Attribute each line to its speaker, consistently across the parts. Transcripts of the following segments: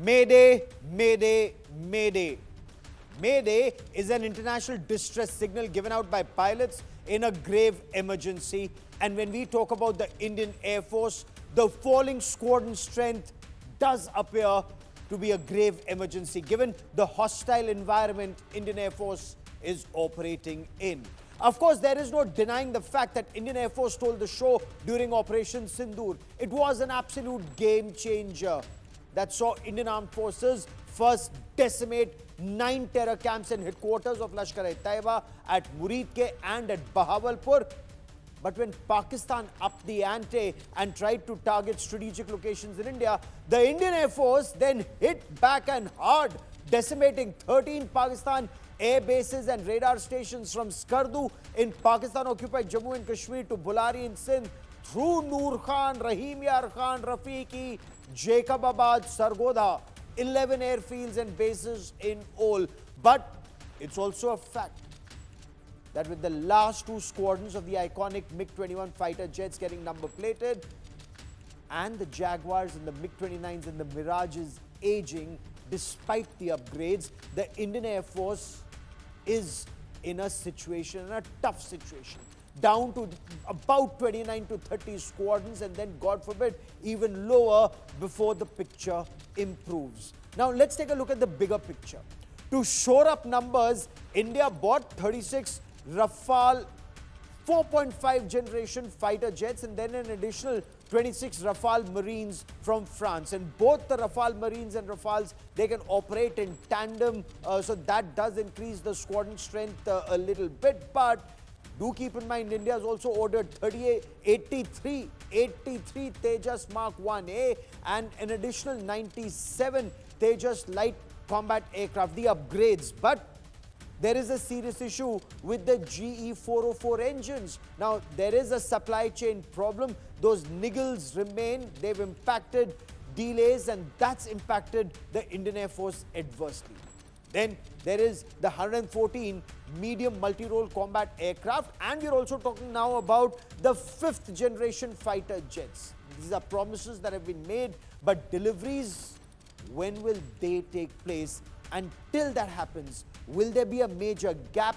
Speaker 1: Mayday, Mayday, Mayday. Mayday is an international distress signal given out by pilots in a grave emergency. And when we talk about the Indian Air Force, the falling squadron strength does appear to be a grave emergency given the hostile environment Indian Air Force is operating in. Of course, there is no denying the fact that Indian Air Force stole the show during Operation Sindoor. It was an absolute game changer that saw Indian Armed Forces first decimate 9 terror camps and headquarters of Lashkar-e-Taiba at Muridke and at Bahawalpur. But when Pakistan upped the ante and tried to target strategic locations in India, the Indian Air Force then hit back and hard, decimating 13 Pakistan air bases and radar stations from Skardu in Pakistan-occupied Jammu and Kashmir to Bulari in Sindh, through Noor Khan, Rahim Yar Khan, Rafiqi, Jacobabad, Sargodha, 11 airfields and bases in all. But it's also a fact that with the last 2 squadrons of the iconic MiG-21 fighter jets getting number plated and the Jaguars and the MiG-29s and the Mirages aging despite the upgrades, the Indian Air Force is in a situation, in a tough situation, down to about 29 to 30 squadrons and then, God forbid, even lower before the picture improves. Now, let's take a look at the bigger picture. To shore up numbers, India bought 36 Rafale 4.5 generation fighter jets and then an additional 26 Rafale Marines from France. And both the Rafale Marines and Rafales, they can operate in tandem. So that does increase the squadron strength a little bit. But do keep in mind, India has also ordered 83 Tejas Mark 1A and an additional 97 Tejas light combat aircraft, the upgrades. But there is a serious issue with the GE404 engines. Now, there is a supply chain problem. Those niggles remain. They've impacted delays and that's impacted the Indian Air Force adversely. Then there is the 114 medium multi-role combat aircraft, and we're also talking now about the 5th generation fighter jets. These are promises that have been made, but deliveries, when will they take place? Until that happens, will there be a major gap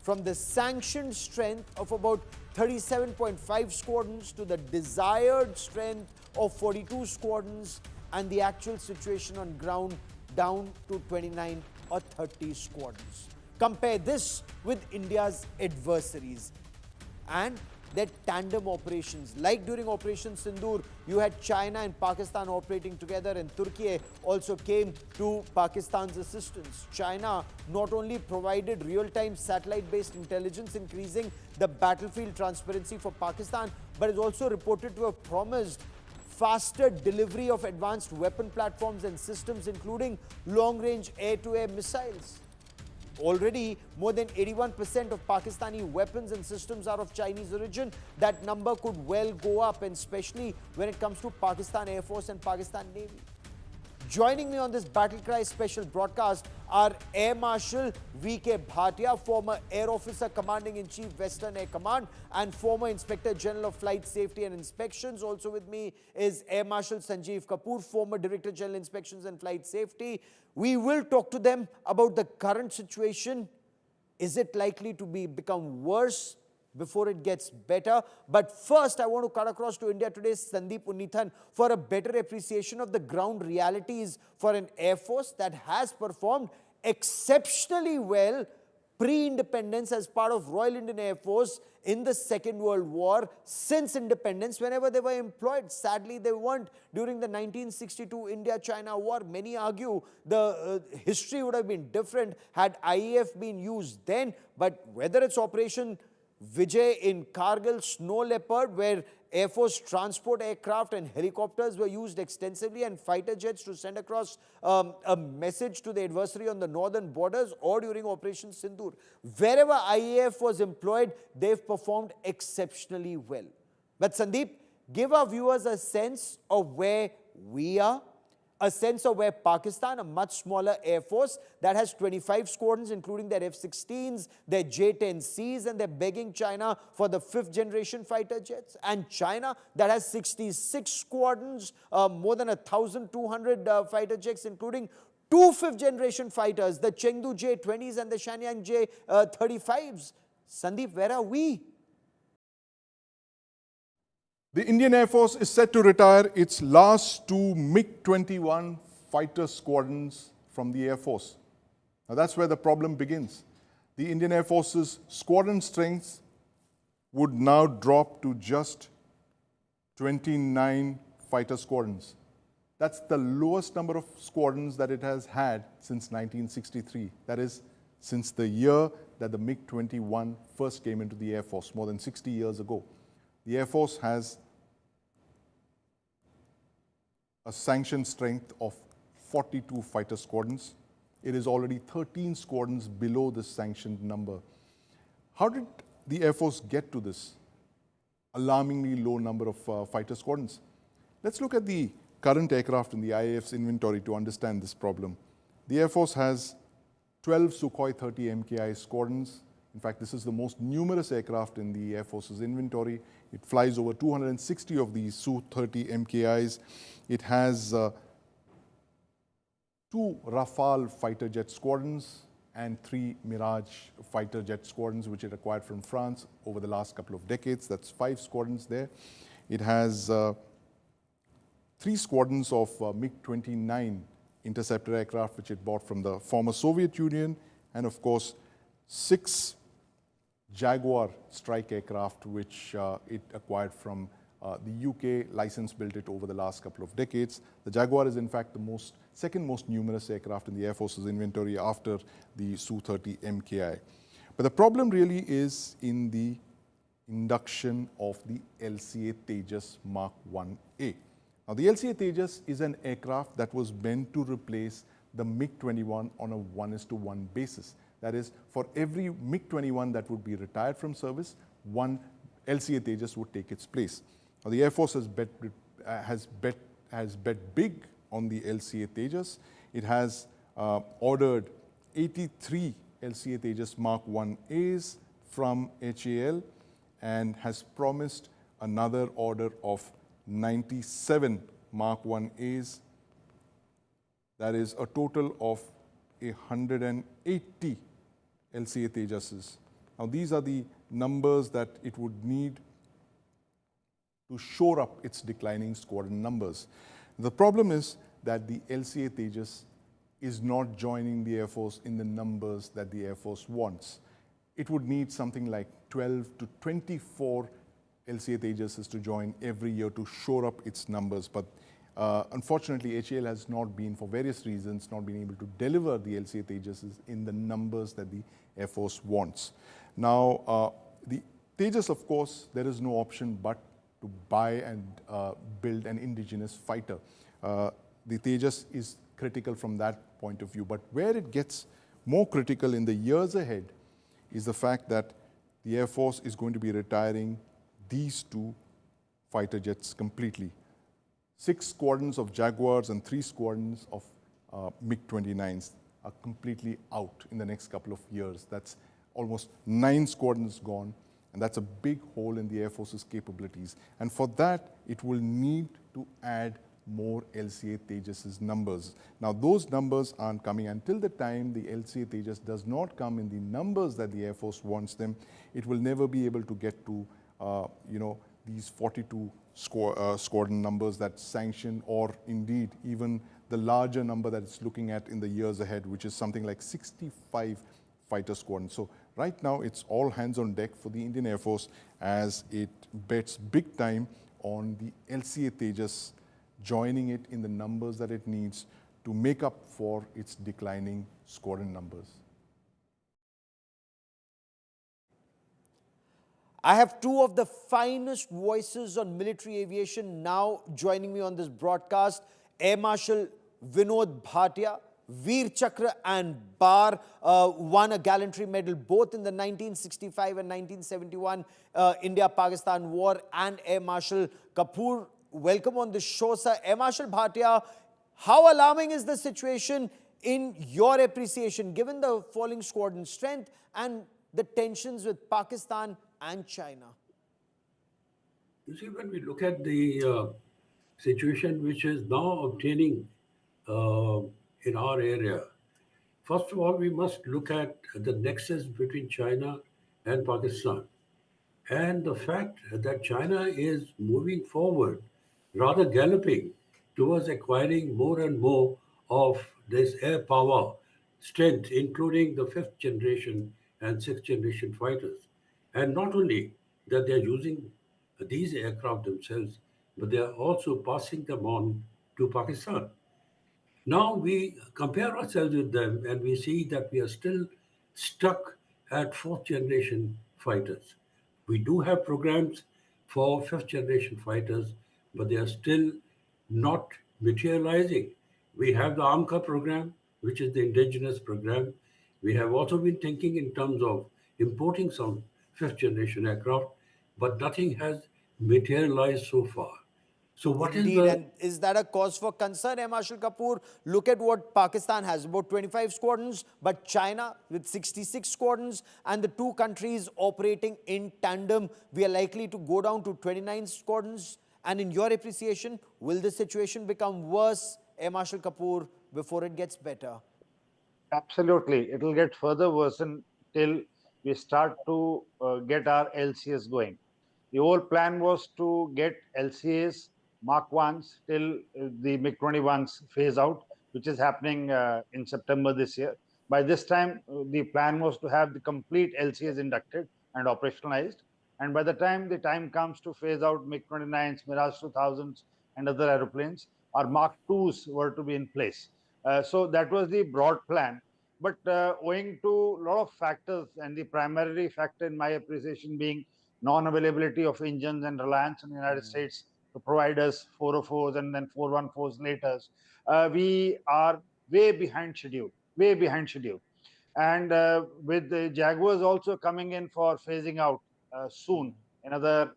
Speaker 1: from the sanctioned strength of about 37.5 squadrons to the desired strength of 42 squadrons and the actual situation on ground down to 29 or 30 squadrons? Compare this with India's adversaries and their tandem operations. Like during Operation Sindoor, you had China and Pakistan operating together, and Turkey also came to Pakistan's assistance. China not only provided real-time satellite-based intelligence, increasing the battlefield transparency for Pakistan, but is also reported to have promised faster delivery of advanced weapon platforms and systems, including long-range air-to-air missiles. Already, more than 81% of Pakistani weapons and systems are of Chinese origin. That number could well go up, and especially when it comes to Pakistan Air Force and Pakistan Navy. Joining me on this Battle Cry special broadcast are Air Marshal V.K. Bhatia, former Air Officer Commanding-in-Chief, Western Air Command, and former Inspector General of Flight Safety and Inspections. Also with me is Air Marshal Sanjeev Kapoor, former Director General Inspections and Flight Safety. We will talk to them about the current situation. Is it likely to become worse before it gets better? But first, I want to cut across to India Today's Sandeep Unnithan for a better appreciation of the ground realities for an Air Force that has performed exceptionally well pre-independence as part of Royal Indian Air Force in the Second World War, since independence, whenever they were employed. Sadly, they weren't during the 1962 India-China War. Many argue the history would have been different had IAF been used then, but whether it's Operation Vijay in Kargil, Snow Leopard, where Air Force transport aircraft and helicopters were used extensively, and fighter jets to send across a message to the adversary on the northern borders, or during Operation Sindoor, wherever IAF was employed, they've performed exceptionally well. But Sandeep, give our viewers a sense of where we are a sense of where Pakistan, a much smaller air force that has 25 squadrons, including their F-16s, their J-10Cs, and they're begging China for the 5th generation fighter jets. And China, that has 66 squadrons, more than 1,200 fighter jets, including 2 5th generation fighters, the Chengdu J-20s and the Shenyang J-35s. Sandeep, where are we?
Speaker 2: The Indian Air Force is set to retire its last 2 MiG-21 fighter squadrons from the Air Force. Now that's where the problem begins. The Indian Air Force's squadron strength would now drop to just 29 fighter squadrons. That's the lowest number of squadrons that it has had since 1963. That is, since the year that the MiG-21 first came into the Air Force, more than 60 years ago. The Air Force has a sanctioned strength of 42 fighter squadrons. It is already 13 squadrons below this sanctioned number. How did the Air Force get to this alarmingly low number of fighter squadrons? Let's look at the current aircraft in the IAF's inventory to understand this problem. The Air Force has 12 Sukhoi 30 MKI squadrons. In fact, this is the most numerous aircraft in the Air Force's inventory. It flies over 260 of these Su-30 MKIs. It has 2 Rafale fighter jet squadrons and 3 Mirage fighter jet squadrons, which it acquired from France over the last couple of decades. That's 5 squadrons there. It has 3 squadrons of MiG-29 interceptor aircraft, which it bought from the former Soviet Union, and of course 6 Jaguar strike aircraft, which it acquired from the UK, license built it over the last couple of decades. The Jaguar is in fact the second most numerous aircraft in the Air Force's inventory after the Su-30 MKI. But the problem really is in the induction of the LCA Tejas Mark 1A. Now the LCA Tejas is an aircraft that was meant to replace the MiG-21 on a 1:1 basis. That is, for every MiG-21 that would be retired from service, one LCA Tejas would take its place. Now, the Air Force has bet big on the LCA Tejas. It has ordered 83 LCA Tejas Mark 1As from HAL and has promised another order of 97 Mark 1As. That is a total of 180 LCA Tejases. Now these are the numbers that it would need to shore up its declining squadron numbers. The problem is that the LCA Tejas is not joining the Air Force in the numbers that the Air Force wants. It would need something like 12 to 24 LCA Tejases to join every year to shore up its numbers. But unfortunately, HAL has not been, for various reasons, not been able to deliver the LCA Tejases in the numbers that the Air Force wants. Now, the Tejas, of course, there is no option but to buy and build an indigenous fighter. The Tejas is critical from that point of view. But where it gets more critical in the years ahead is the fact that the Air Force is going to be retiring these 2 fighter jets completely. 6 squadrons of Jaguars and 3 squadrons of MiG-29s are completely out in the next couple of years. That's almost 9 squadrons gone, and that's a big hole in the Air Force's capabilities. And for that, it will need to add more LCA Tejas' numbers. Now, those numbers aren't coming. Until the time the LCA Tejas does not come in the numbers that the Air Force wants them, it will never be able to get to, these 42 squadron numbers that's sanctioned, or indeed even the larger number that it's looking at in the years ahead, which is something like 65 fighter squadrons. So right now, it's all hands on deck for the Indian Air Force as it bets big time on the LCA Tejas joining it in the numbers that it needs to make up for its declining squadron numbers.
Speaker 1: I have 2 of the finest voices on military aviation now joining me on this broadcast. Air Marshal Vinod Bhatia, Veer Chakra and Bar, won a gallantry medal both in the 1965 and 1971 India-Pakistan War. And Air Marshal Kapoor, welcome on the show, sir. Air Marshal Bhatia, How alarming is the situation in your appreciation, given the falling squadron strength and the tensions with Pakistan and China?
Speaker 3: You see, when we look at the situation which is now obtaining uh, in our area, first of all, we must look at the nexus between China and Pakistan. And the fact that China is moving forward, rather galloping towards acquiring more and more of this air power strength, including the fifth generation and sixth generation fighters. And not only that they're using these aircraft themselves, but they are also passing them on to Pakistan. Now we compare ourselves with them and we see that we are still stuck at fourth generation fighters. We do have programs for fifth generation fighters, but they are still not materializing. We have the amca program, which is the indigenous program. We have also been thinking in terms of importing some fifth generation aircraft, but nothing has materialized so far. So, what is
Speaker 1: Indeed,
Speaker 3: the
Speaker 1: and is that a cause for concern, Marshal Kapoor? Look at what Pakistan has, about 25 squadrons, but China with 66 squadrons, and the two countries operating in tandem, we are likely to go down to 29 squadrons. And in your appreciation, will the situation become worse, Marshal Kapoor, before it gets better?
Speaker 4: Absolutely. It will get further worsen till we start to get our LCS going. The whole plan was to get LCAs Mark 1s till the MiG 21s phase out, which is happening in September this year. By this time, the plan was to have the complete LCAs inducted and operationalized. And by the time comes to phase out MiG 29s, Mirage 2000s, and other aeroplanes, our Mark 2s were to be in place. So that was the broad plan. But owing to a lot of factors, and the primary factor in my appreciation being non-availability of engines and reliance on the United States to provide us 404s and then 414s later, we are way behind schedule. And with the Jaguars also coming in for phasing out soon, another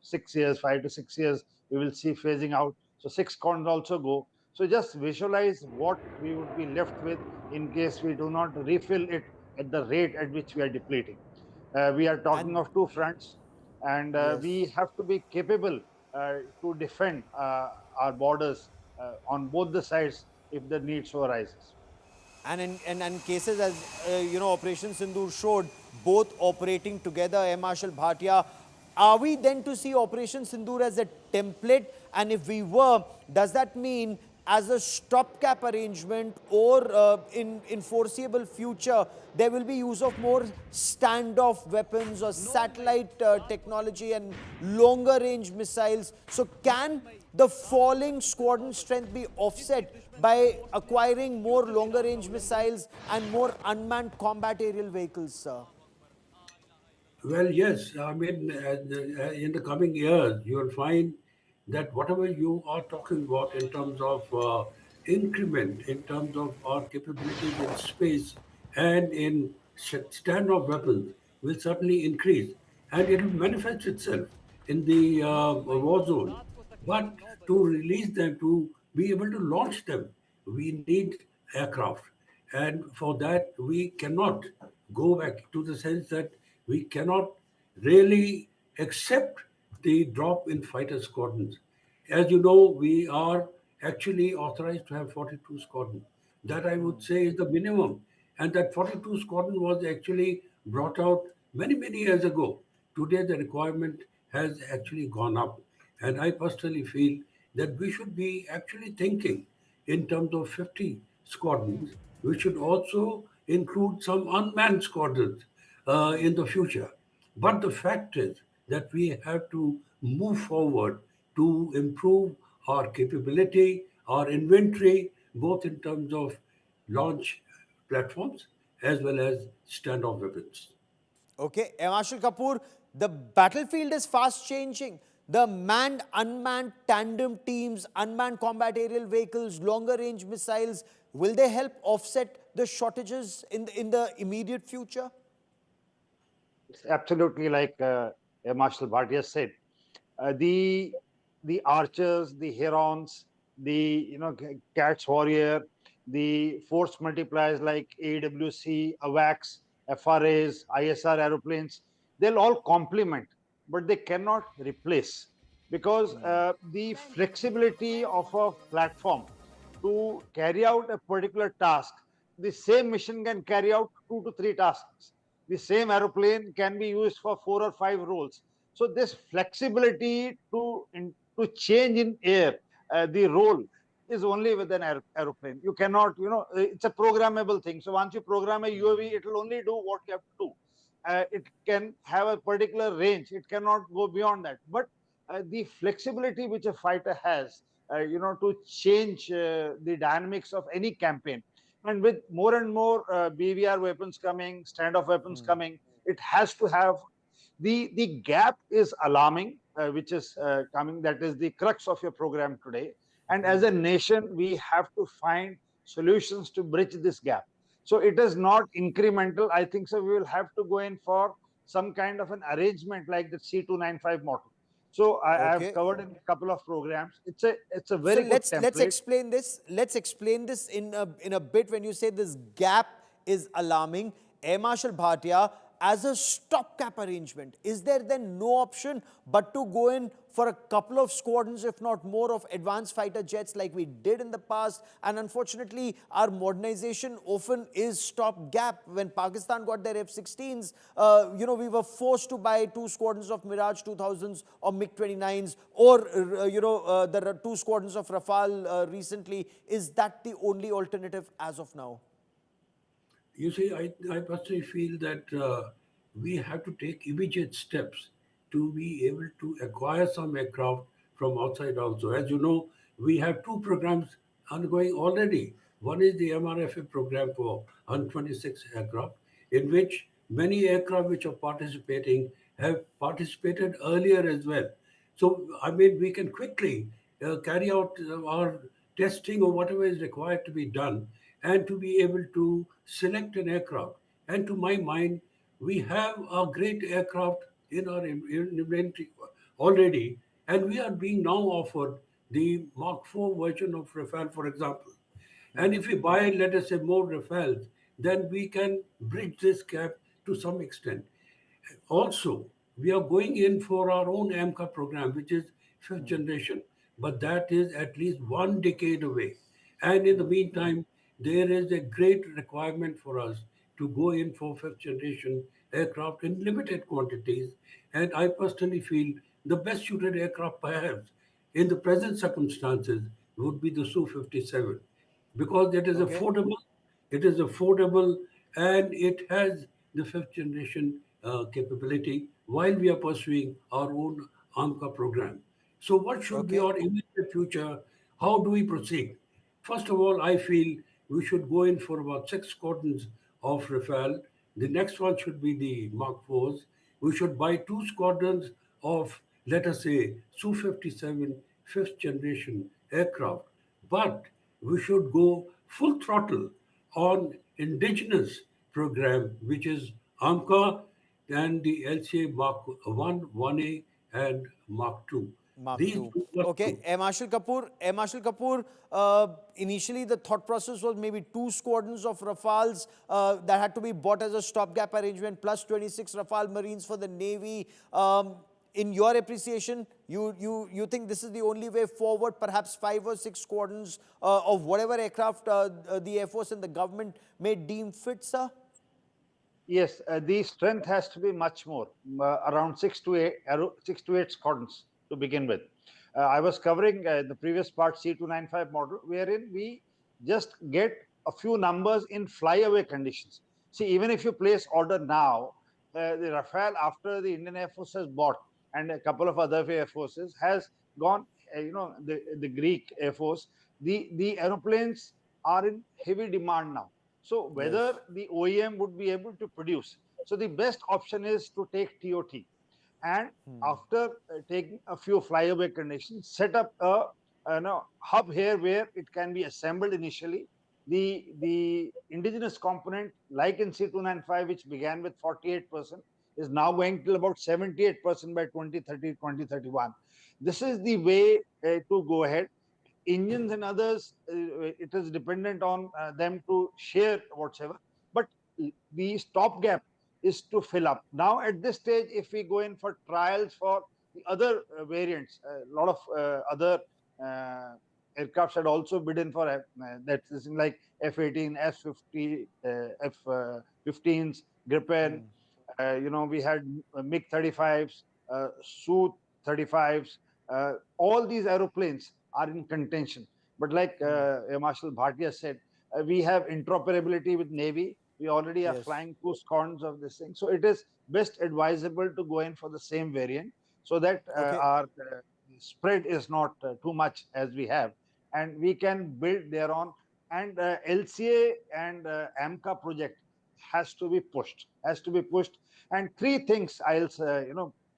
Speaker 4: 6 years, 5 to 6 years, we will see phasing out. So six cons also go. So just visualize what we would be left with in case we do not refill it at the rate at which we are depleting. We are talking
Speaker 1: And
Speaker 4: of two fronts, and
Speaker 1: yes.
Speaker 4: we have to be capable to defend our borders on both the sides if the need so arises.
Speaker 1: And in cases as Operation Sindoor showed, both operating together, Marshal Bhatia, are we then to see Operation Sindoor as a template? And if we were, does that mean as a stopgap arrangement, or in foreseeable future, there will be use of more standoff weapons or satellite technology and longer range missiles? So can the falling squadron strength be offset by acquiring more longer range missiles and more unmanned combat aerial vehicles, sir?
Speaker 3: Well, yes. I mean, in the coming years, you will find that whatever you are talking about in terms of increment, in terms of our capabilities in space and in standoff weapons, will certainly increase, and it will manifest itself in the war zone. But to release them, to be able to launch them, we need aircraft. And for that, we cannot go back to the sense that we cannot really accept the drop in fighter squadrons. As you know, we are actually authorized to have 42 squadrons. That I would say is the minimum. And that 42 squadron was actually brought out many, many years ago. Today, the requirement has actually gone up. And I personally feel that we should be actually thinking in terms of 50 squadrons. We should also include some unmanned squadrons in the future. But the fact is that we have to move forward to improve our capability, our inventory, both in terms of launch platforms as well as standoff weapons.
Speaker 1: Okay, Marshal Kapoor, the battlefield is fast changing. The manned, unmanned tandem teams, unmanned combat aerial vehicles, longer range missiles, will they help offset the shortages in the immediate future?
Speaker 4: It's absolutely like Marshal Bhatia said. Uh, the the archers, the herons, the Cat's Warrior, the force multipliers like AWC, AWACS, FRAs, ISR aeroplanes. They'll all complement, but they cannot replace, because the flexibility of a platform to carry out a particular task, the same mission can carry out 2 to 3 tasks. The same aeroplane can be used for 4 or 5 roles. So this flexibility to change in air the role is only with an aeroplane. You cannot, it's a programmable thing. So once you program a UAV, it will only do what you have to do. It can have a particular range. It cannot go beyond that. But the flexibility which a fighter has, to change the dynamics of any campaign, and with more and more BVR weapons coming, standoff weapons coming, it has to have the gap is alarming, which is coming. That is the crux of your program today. And as a nation, we have to find solutions to bridge this gap. So it is not incremental. I think so. We will have to go in for some kind of an arrangement like the C295 model. So I have
Speaker 1: Okay.
Speaker 4: covered in a couple of programs. It's a
Speaker 1: So
Speaker 4: very good template.
Speaker 1: let's explain this. Let's explain this in a bit. When you say this gap is alarming, Air Marshal Bhatia, as a stopgap arrangement, is there then no option but to go in for a couple of squadrons, if not more, of advanced fighter jets like we did in the past? And unfortunately, our modernization often is stopgap. When Pakistan got their F-16s, we were forced to buy 2 squadrons of Mirage 2000s or MiG-29s, or, there are 2 squadrons of Rafale recently. Is that the only alternative as of now?
Speaker 3: You see, I personally feel that we have to take immediate steps to be able to acquire some aircraft from outside also. As you know, we have 2 programs ongoing already. One is the MRFA program for 126 aircraft, in which many aircraft which are participating have participated earlier as well. So, I mean, we can quickly carry out our testing or whatever is required to be done, and to be able to select an aircraft. And to my mind, we have a great aircraft in our inventory already, and we are being now offered the Mark IV version of Rafale, for example. And if we buy, let us say, more Rafales, then we can bridge this gap to some extent. Also, we are going in for our own amca program, which is 5th generation, but that is at least 1 decade away. And in the meantime, there is a great requirement for us to go in for 5th generation aircraft in limited quantities. And I personally feel the best suited aircraft, perhaps, in the present circumstances, would be the Su-57, because
Speaker 1: Okay.
Speaker 3: it is affordable, and it has the 5th generation capability while we are pursuing our own AMCA program. So, what should be
Speaker 1: Okay.
Speaker 3: our immediate future? How do we proceed? First of all, I feel we should go in for about 6 squadrons of Rafale. The next one should be the Mark IVs. We should buy 2 squadrons of, let us say, Su-57 5th generation aircraft. But we should go full throttle on indigenous program, which is AMCA and the LCA Mark 1, 1A, and Mark 2.
Speaker 1: Mark
Speaker 3: These
Speaker 1: II.
Speaker 3: two must
Speaker 1: Okay,
Speaker 3: go.
Speaker 1: Air Marshal Kapoor, initially the thought process was maybe 2 squadrons of Rafales that had to be bought as a stopgap arrangement, plus 26 Rafale Marines for the Navy. In your appreciation, you think this is the only way forward, perhaps 5 or 6 squadrons of whatever aircraft the Air Force and the government may deem fit, sir?
Speaker 4: Yes, the strength has to be much more, around 6 to 8 squadrons to begin with. I was covering the previous part, C295 model, wherein we just get a few numbers in flyaway conditions. See, even if you place order now, the Rafale, after the Indian Air Force has bought, and a couple of other air forces has gone, the Greek Air Force, the aeroplanes are in heavy demand now. So whether
Speaker 1: Yes.
Speaker 4: the OEM would be able to produce. So the best option is to take TOT, and after taking a few flyaway conditions, set up a hub here where it can be assembled initially. The indigenous component, like in C295, which began with 48%, is now going till about 78% by 2030, 2031. This is the way to go ahead. engines and others, it is dependent on them to share whatsoever. But the stopgap is to fill up. Now, at this stage, if we go in for trials for the other variants, a lot of other uh, aircrafts had also bidden for that is like F-18, F-50, F-15s, Gripen. We had MiG-35s, Su-35s. All these aeroplanes are in contention. But like Air Marshal Bhatia said, we have interoperability with Navy. We already are
Speaker 1: Yes.
Speaker 4: flying 2 squadrons of this thing. So it is best advisable to go in for the same variant so that
Speaker 1: Okay.
Speaker 4: our spread is not too much as we have. And we can build thereon. And LCA and AMCA project has to be pushed. And three things I'll,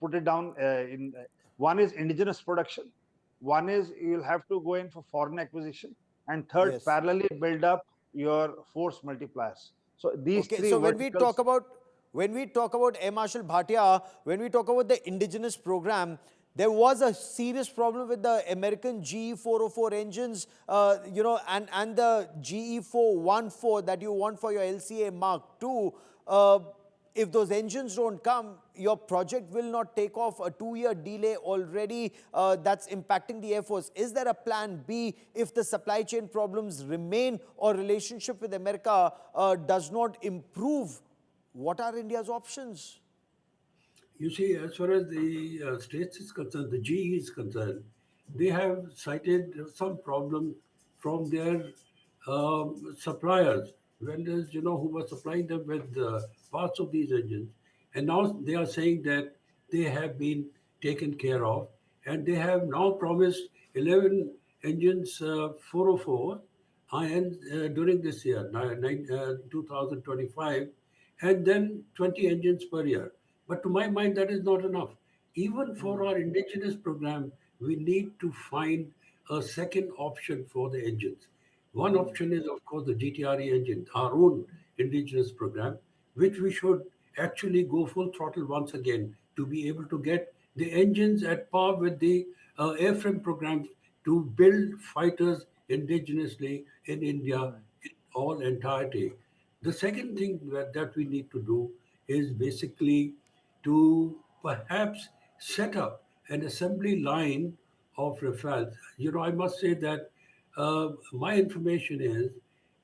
Speaker 4: put it down in. One is indigenous production. One is you'll have to go in for foreign acquisition. And third,
Speaker 1: Yes.
Speaker 4: parallelly build up your force multipliers. So these
Speaker 1: Okay,
Speaker 4: three
Speaker 1: so
Speaker 4: verticals.
Speaker 1: when we talk about Air Marshal Bhatia, when we talk about the indigenous program, there was a serious problem with the American GE 404 engines, and the GE 414 that you want for your LCA Mark II. If those engines don't come, your project will not take off. A 2-year delay already, that's impacting the Air Force. Is there a plan B if the supply chain problems remain or relationship with America does not improve? What are India's options?
Speaker 3: You see, as far as the states is concerned, the GE is concerned, they have cited some problem from their suppliers, vendors, who were supplying them with parts of these engines. And now they are saying that they have been taken care of, and they have now promised 11 engines, 404 iron during this year, 2025, and then 20 engines per year. But to my mind, that is not enough. Even for our indigenous program, we need to find a second option for the engines. One option is, of course, the GTRE engine, our own indigenous program, which we should actually go full throttle once again to be able to get the engines at par with the airframe programs to build fighters indigenously in India in all entirety. The second thing that we need to do is basically to perhaps set up an assembly line of Rafales. I must say that my information is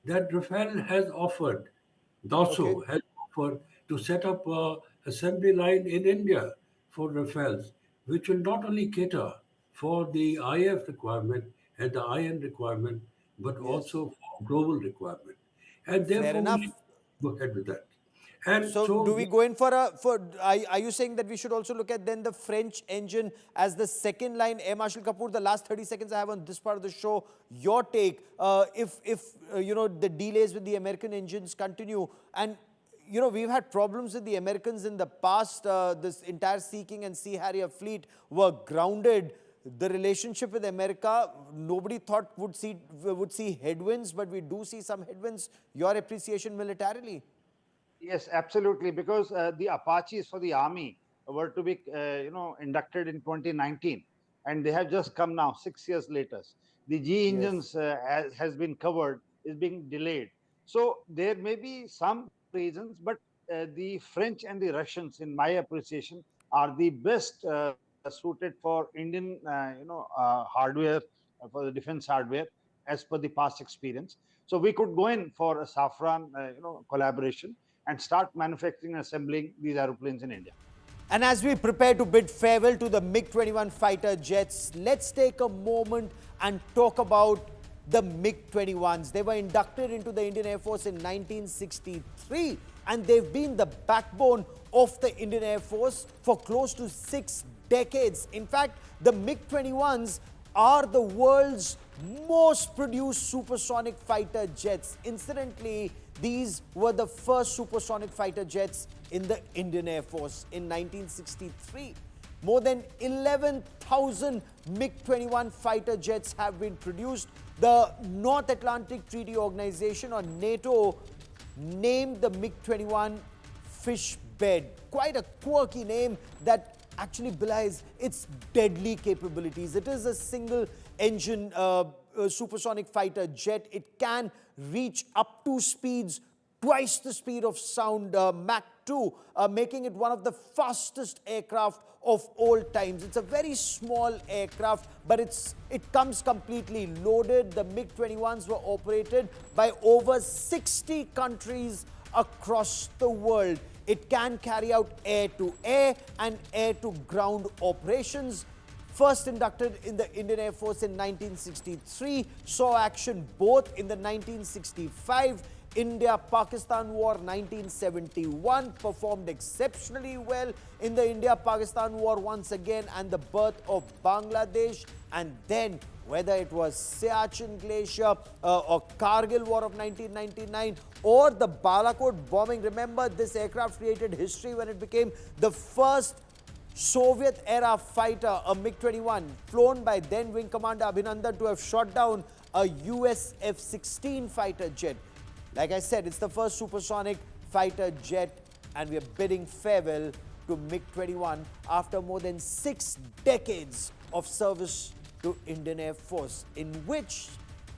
Speaker 3: that Rafale has offered,
Speaker 1: Okay.
Speaker 3: DASO has offered to set up a assembly line in India for Rafales, which will not only cater for the IAF requirement and the IN requirement, but
Speaker 1: Yes.
Speaker 3: also for global requirement. And
Speaker 1: Fair
Speaker 3: therefore, we
Speaker 1: enough.
Speaker 3: should go ahead with that. And
Speaker 1: So do
Speaker 3: so,
Speaker 1: we go in for are you saying that we should also look at then the French engine as the second line? Air Marshal Kapoor, the last 30 seconds I have on this part of the show, your take, if the delays with the American engines continue, and we've had problems with the Americans in the past, this entire Sea King and Sea Harrier fleet were grounded. The relationship with America, nobody thought would see headwinds, but we do see some headwinds. Your appreciation militarily?
Speaker 4: Yes, absolutely. Because the Apaches for the Army were to be, inducted in 2019, and they have just come now, 6 years later. The G
Speaker 1: Yes.
Speaker 4: engines has been covered, is being delayed. So there may be some reasons, but the French and the Russians, in my appreciation, are the best suited for Indian, hardware, for the defense hardware, as per the past experience. So we could go in for a Safran, collaboration and start manufacturing and assembling these aeroplanes in India.
Speaker 1: And as we prepare to bid farewell to the MiG-21 fighter jets, let's take a moment and talk about the MiG-21s. They were inducted into the Indian Air Force in 1963, and they've been the backbone of the Indian Air Force for close to 6 decades. In fact, the MiG-21s are the world's most produced supersonic fighter jets. Incidentally, these were the first supersonic fighter jets in the Indian Air Force in 1963. More than 11,000 MiG-21 fighter jets have been produced. The North Atlantic Treaty Organization, or NATO, named the MiG-21 fish bed. Quite a quirky name that actually belies its deadly capabilities. It is a single engine supersonic fighter jet. It can reach up to speeds twice the speed of sound, Mach 2, making it one of the fastest aircraft of all times. It's a very small aircraft, but it comes completely loaded. The MiG-21s were operated by over 60 countries across the world. It can carry out air-to-air and air-to-ground operations. First inducted in the Indian Air Force in 1963, saw action both in the 1965 India-Pakistan War 1971, performed exceptionally well in the India-Pakistan War once again, and the birth of Bangladesh, and then whether it was Siachen Glacier or Kargil War of 1999 or the Balakot bombing. Remember, this aircraft created history when it became the first Soviet-era fighter, a MiG-21, flown by then Wing Commander Abhinandan, to have shot down a US F-16 fighter jet. Like I said, it's the first supersonic fighter jet, and we are bidding farewell to MiG-21 after more than 6 decades of service to Indian Air Force, in which,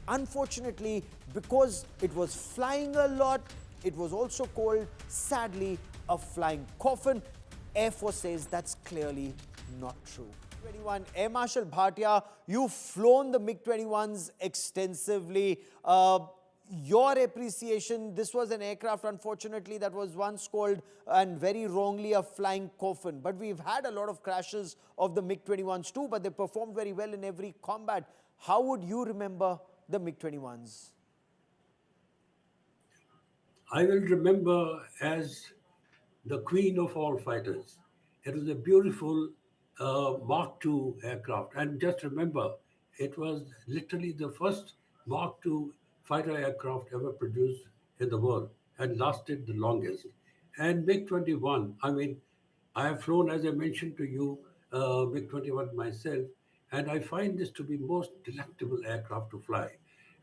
Speaker 1: unfortunately, because it was flying a lot, it was also called, sadly, a flying coffin. Air Force says that's clearly not true. 21 Air Marshal Bhatia, you've flown the MiG-21s extensively. Your appreciation, this was an aircraft, unfortunately, that was once called, and very wrongly, a flying coffin. But we've had a lot of crashes of the MiG-21s too, but they performed very well in every combat. How would you remember the MiG-21s?
Speaker 3: I will remember as the queen of all fighters. It was a beautiful Mark II aircraft. And just remember, it was literally the first Mark II fighter aircraft ever produced in the world and lasted the longest. And MiG-21, I mean, I have flown, as I mentioned to you, MiG-21 myself, and I find this to be most delectable aircraft to fly.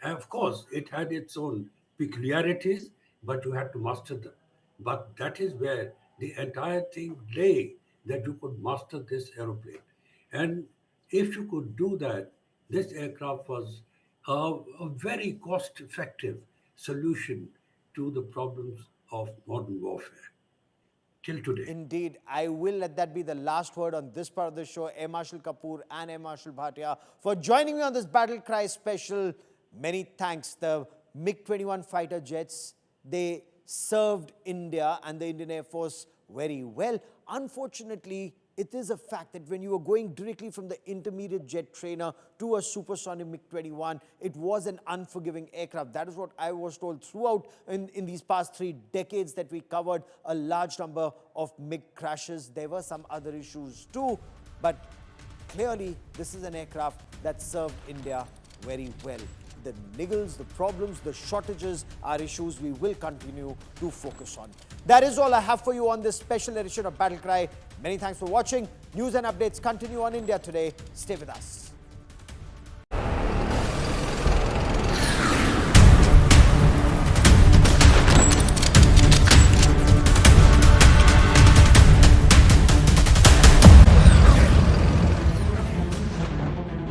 Speaker 3: And of course, it had its own peculiarities, but you had to master them. But that is where the entire thing lay, that you could master this aeroplane. And if you could do that, this aircraft was a very cost-effective solution to the problems of modern warfare till today.
Speaker 1: Indeed, I will let that be the last word on this part of the show. Air Marshal Kapoor and Air Marshal Bhatia for joining me on this Battle Cry special. Many thanks. The MiG-21 fighter jets, they served India and the Indian Air Force very well. Unfortunately, it is a fact that when you were going directly from the intermediate jet trainer to a supersonic MiG-21, it was an unforgiving aircraft. That is what I was told throughout in these past 3 decades that we covered a large number of MiG crashes. There were some other issues too, but clearly this is an aircraft that served India very well. The niggles, the problems, the shortages are issues we will continue to focus on. That is all I have for you on this special edition of Battle Cry. Many thanks for watching. News and updates continue on India Today. Stay with us.